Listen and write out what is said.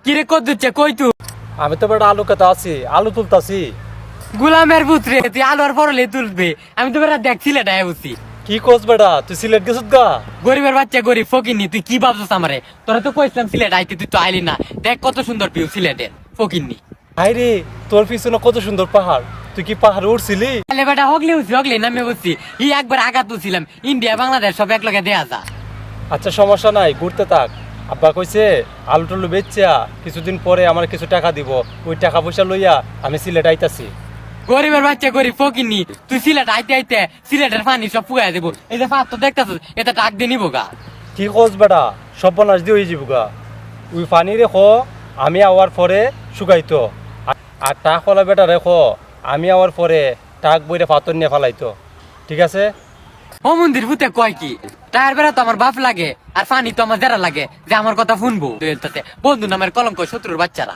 কিরে কত দিচ্ছে কই তুই? আমি তো বেটা আলু কেটে আছি, আলু তুলতাছি। গুলামের পুত্রে তুই আলোর পরলে তুলবে, আমি তো বেটা দেখছিলে ডায় বুঝছি। কি কোস বেটা, তুই সিলেট গেছত গা? গরিবের বাচ্চা গরিব ফকিরনি, তুই কি ভাবছিস আমারে? তোরা তো কইছিলাম সিলেট আইতে, তুই তো আইলি না। দেখ কত সুন্দর ভিউ সিলেটের, ফকিরনি। হাইরে, তোর পিছনে কত সুন্দর পাহাড়, তুই কি পাহাড়ে উঠছিলি? তাহলে বেটা হগলে নামে বুঝছি। ই একবার আঘাত তুলছিলাম, ইন্ডিয়া বাংলাদেশ সব এক লগে দেয়া যা। আচ্ছা সমস্যা নাই, ঘুরতে থাক। আব্বা কইছে আলু টুলু বেচা কিছুদিন পরে আমার কিছু টাকা দিব, ওই টাকা পয়সা লইয়া আমি সিলেট আইতাছি। গরিবের বাচ্চা গরিব ফকিরনি, তুই সিলেট আইতে আইতে সিলেটের পানি সব পুয়া দেবো। এই যে পাত্র দেখতেছিস, এটা টাক দিয়ে নিবো গা। কি কোস বেটা, সর্বনাশ দিয়ে হয়ে যাবো গা। ওই পানি রেখো, আমি আওয়ার পরে শুকাইতো। আর টাক হলা বেটা রেখো, আমি আওয়ার পরে টাক বইরে পাথর নিয়ে ফালাইতো। ঠিক আছে? ও মন্দির ভূতে কয় কি, টায়ার বেড়া তো আমার বাপ লাগে, আর পানি তো আমার যারা লাগে, যে আমার কথা শুনবো। বন্ধু নামের কলঙ্ক, শত্রুর বাচ্চারা।